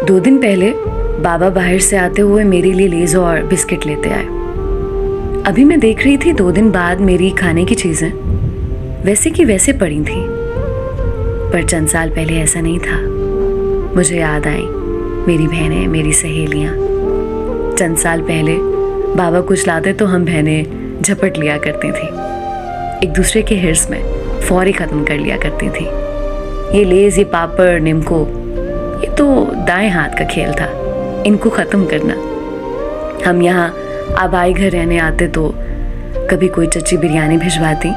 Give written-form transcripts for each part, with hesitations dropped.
2 दिन पहले बाबा बाहर से आते हुए मेरे लिए लेज और बिस्किट लेते आए। अभी मैं देख रही थी 2 दिन बाद मेरी खाने की चीजें वैसे की वैसे पड़ी थी, पर चंद साल पहले ऐसा नहीं था। मुझे याद आई मेरी बहनें, मेरी सहेलियां। चंद साल पहले बाबा कुछ लाते तो हम बहनें झपट लिया करती थी, एक दूसरे के हिर्स में फौरी खत्म कर लिया करती थी। ये लेज, ये पापड़, निम्को, ये तो दाएं हाथ का खेल था, इनको खत्म करना। हम यहाँ आबाई घर रहने आते तो कभी कोई चच्ची बिरयानी भिजवाती,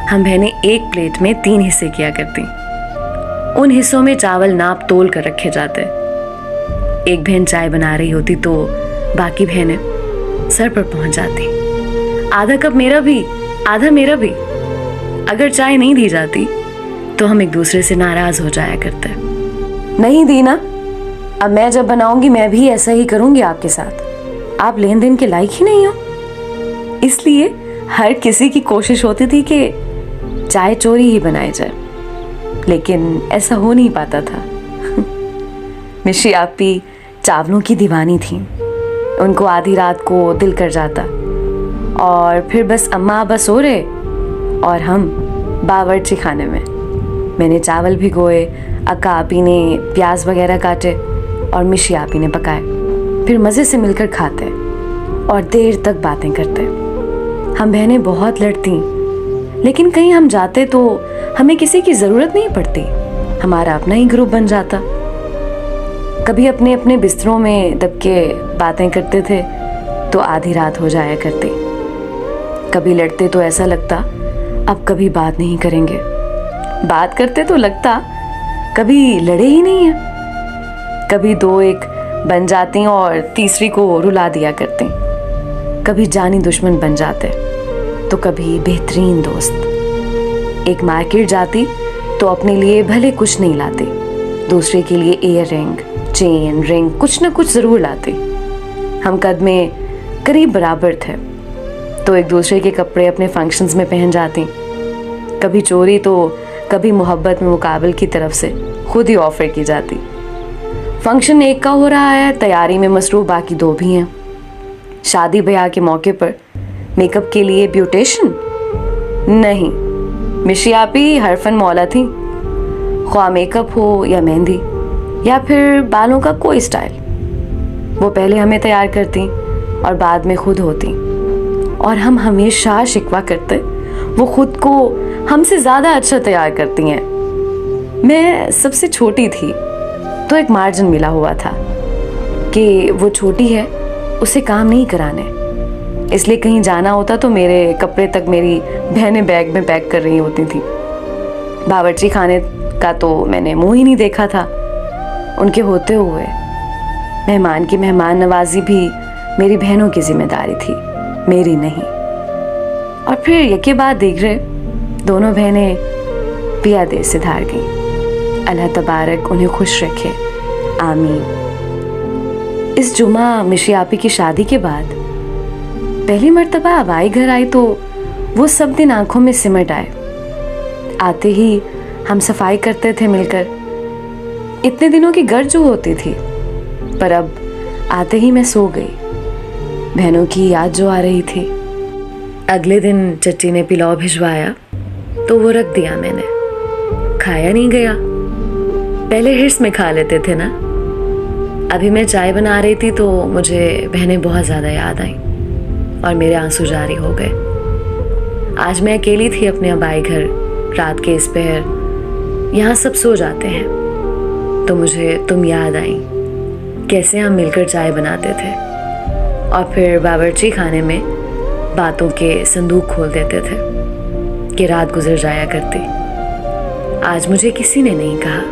हम बहनें एक प्लेट में 3 हिस्से किया करती। उन हिस्सों में चावल नाप तोल कर रखे जाते। एक बहन चाय बना रही होती तो बाकी बहनें सर पर पहुंच जाती। आधा कप मेरा भी, आधा मेरा भी। अगर चाय नहीं दी जाती तो हम एक दूसरे से नाराज हो जाया करते। नहीं दी ना, अब मैं जब बनाऊंगी मैं भी ऐसा ही करूंगी आपके साथ। आप लेन देन के लायक ही नहीं हो। इसलिए हर किसी की कोशिश होती थी कि चाय चोरी ही बनाई जाए, लेकिन ऐसा हो नहीं पाता था। मिशी आपी चावलों की दीवानी थी। उनको आधी रात को दिल कर जाता और फिर बस अम्मा बस सो रहे और हम बावर्ची खाने में। मैंने चावल भिगोए, अक्का आपी ने प्याज वगैरह काटे और मिशी आपी ने पकाए। फिर मज़े से मिलकर खाते और देर तक बातें करते। हम बहनें बहुत लड़ती, लेकिन कहीं हम जाते तो हमें किसी की ज़रूरत नहीं पड़ती, हमारा अपना ही ग्रुप बन जाता। कभी अपने अपने बिस्तरों में दब के बातें करते थे तो आधी रात हो जाया करती। कभी लड़ते तो ऐसा लगता अब कभी बात नहीं करेंगे, बात करते तो लगता कभी लड़े ही नहीं है। कभी 2-1 बन जाती और तीसरी को रुला दिया करती। कभी जानी दुश्मन बन जाते तो कभी बेहतरीन दोस्त। एक मार्केट जाती तो अपने लिए भले कुछ नहीं लाती, दूसरे के लिए ईयर रिंग, चेन, रिंग कुछ न कुछ ज़रूर लाती। हम कद में करीब बराबर थे तो एक दूसरे के कपड़े अपने फंक्शंस में पहन जाती। कभी चोरी तो कभी मोहब्बत में मुकाबल की तरफ से खुद ही ऑफर की जाती। फंक्शन एक का हो रहा है, तैयारी में मसरूफ बाकी 2 भी हैं। शादी ब्याह के मौके पर मेकअप के लिए ब्यूटिशियन नहीं, मिशी आपी हरफन मौला थी। ख्वाह मेकअप हो या मेहंदी या फिर बालों का कोई स्टाइल, वो पहले हमें तैयार करती और बाद में खुद होती। और हम हमेशा शिकवा करते वो खुद को हमसे ज़्यादा अच्छा तैयार करती हैं। मैं सबसे छोटी थी तो एक मार्जिन मिला हुआ था कि वो छोटी है, उसे काम नहीं कराने, इसलिए कहीं जाना होता तो मेरे कपड़े तक मेरी बहनें बैग में पैक कर रही होती थी। बावर्ची खाने का तो मैंने मुंह ही नहीं देखा था उनके होते हुए। मेहमान की मेहमान नवाजी भी मेरी बहनों की जिम्मेदारी थी, मेरी नहीं। और फिर यके बाद देख रहे दोनों बहनें पिया देश से धार गईं। अल्लाह तबारक उन्हें खुश रखे, आमीन। इस जुमा मिशी आपी की शादी के बाद पहली मर्तबा आबाई घर आई तो वो सब दिन आंखों में सिमट आए। आते ही हम सफाई करते थे मिलकर। इतने दिनों की गर्ज जो होती थी, पर अब आते ही मैं सो गई। बहनों की याद जो आ रही थी। अगले दिन चच्ची ने पिलाव भिजवाया तो वो रख दिया मैंने, खाया नहीं गया। पहले हिर्स में खा लेते थे ना। अभी मैं चाय बना रही थी तो मुझे बहनें बहुत ज़्यादा याद आई और मेरे आंसू जारी हो गए। आज मैं अकेली थी अपने आबाई घर, रात के इस पहर। यहाँ सब सो जाते हैं तो मुझे तुम याद आई, कैसे हम मिलकर चाय बनाते थे और फिर बावर्ची खाने में बातों के संदूक खोल देते थे कि रात गुजर जाया करती। आज मुझे किसी ने नहीं कहा